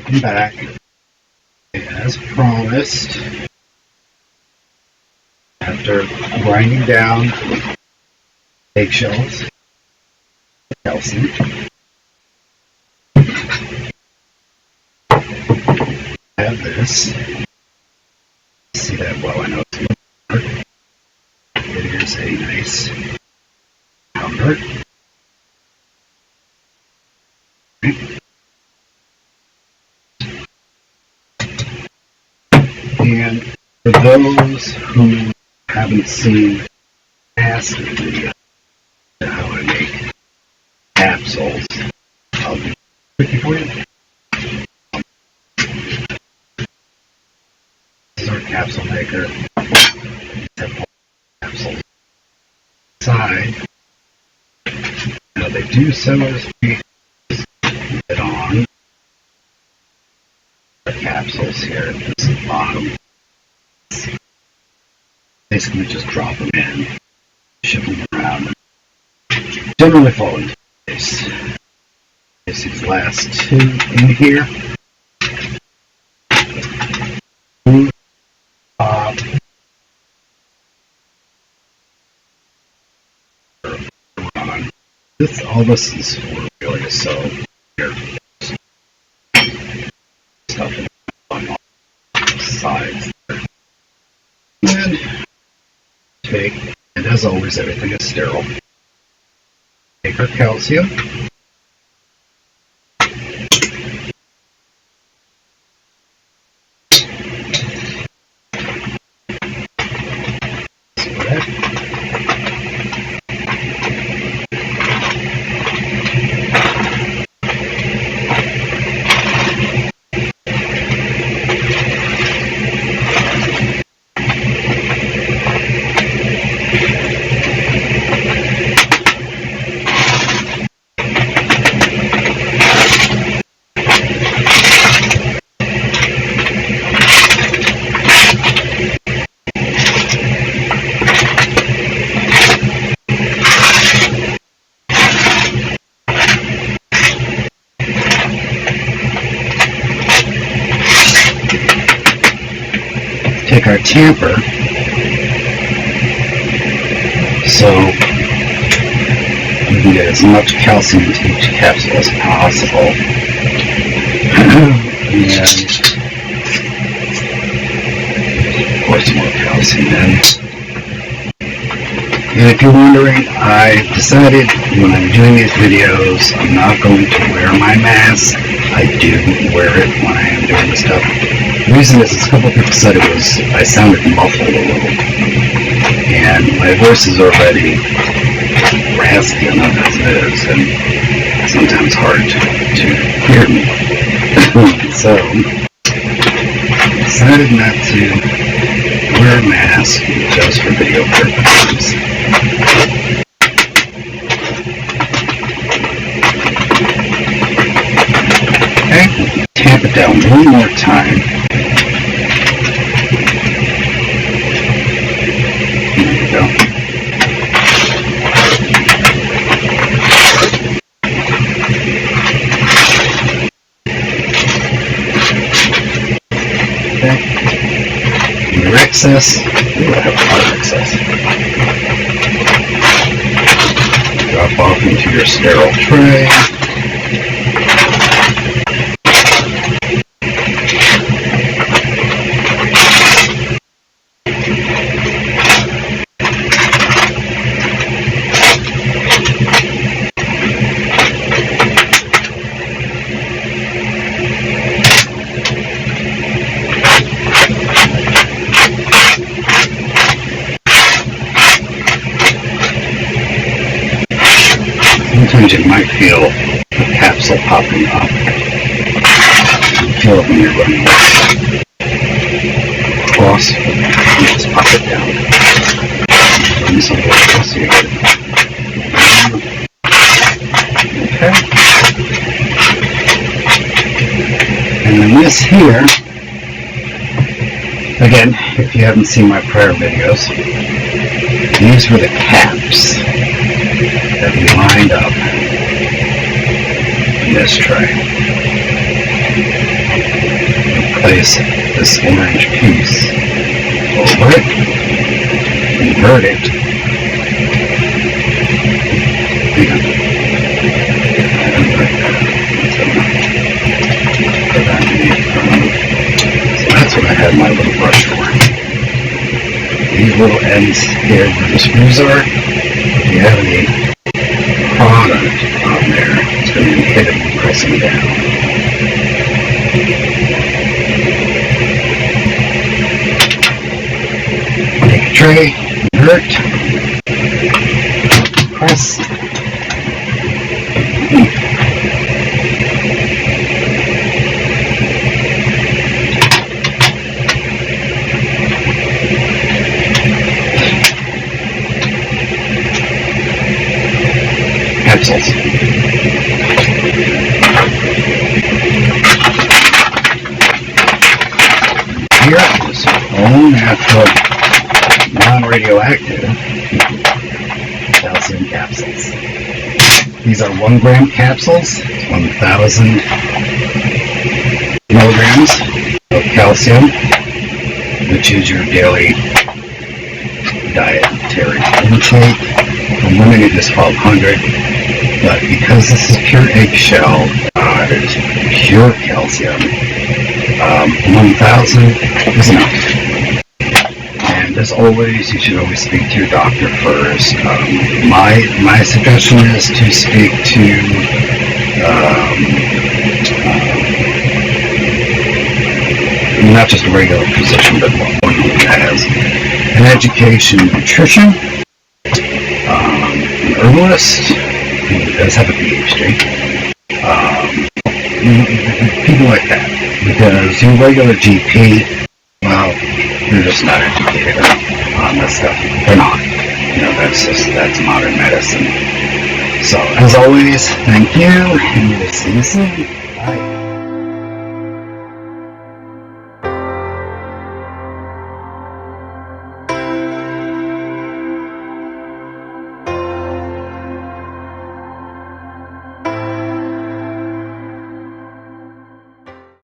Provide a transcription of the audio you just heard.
Welcome back. As promised, after grinding down eggshells, calcium, I have this. See that well, I know it's dark. It is a nice powder. And for those who haven't seen past video how I make capsules, I'll do it quickly for you. This is our capsule maker. Capsules inside. Now they do so as we get on the capsules here at this bottom. Basically just drop them in, ship them around, and generally fall into place. Place these last two in here. All this is for really, so here, stuff on all sides there. And take, and as always, everything is sterile. Take our calcium. Take our tamper, so we can get as much calcium into each capsule as possible. And of course more calcium in. And if you're wondering, I've decided when I'm doing these videos, I'm not going to wear my mask. I do wear it when I am doing this stuff. The reason is a couple people said I sounded muffled a little. And my voice is already raspy enough as it is, and sometimes hard to hear me. So, I decided not to wear a mask just for video purposes. Okay, tamp it down one more time. There you go. Okay. Your excess. Ooh, I have a lot of excess. Drop off into your sterile tray. Sometimes you might feel the capsule popping up. You feel it when you're running across, you just pop it down. Run somewhere else here. Okay. And then this here, again, if you haven't seen my prior videos, these were the caps that we lined up in this tray. place this orange piece over it, invert it, so that's what I had my little brush for. These little ends here where the screws are, if you have any product on there, it's going to be hitting and pressing down. Take a tray, invert, press. Capsules. Here is all natural, non-radioactive calcium capsules. These are 1 gram capsules, 1,000 milligrams of calcium, which is your daily dietary intake. Limited is 1,200, but because this is pure eggshell, it is pure calcium. 1,000 is enough. And as always, you should always speak to your doctor first. My suggestion is to speak to not just a regular physician, but one who has an education in nutrition, an herbalist who does have a PhD, people like that. Because your regular GP, well, they're just not educated on this stuff. They're not. That's modern medicine. So, as always, thank you, and we'll see you soon. Bye.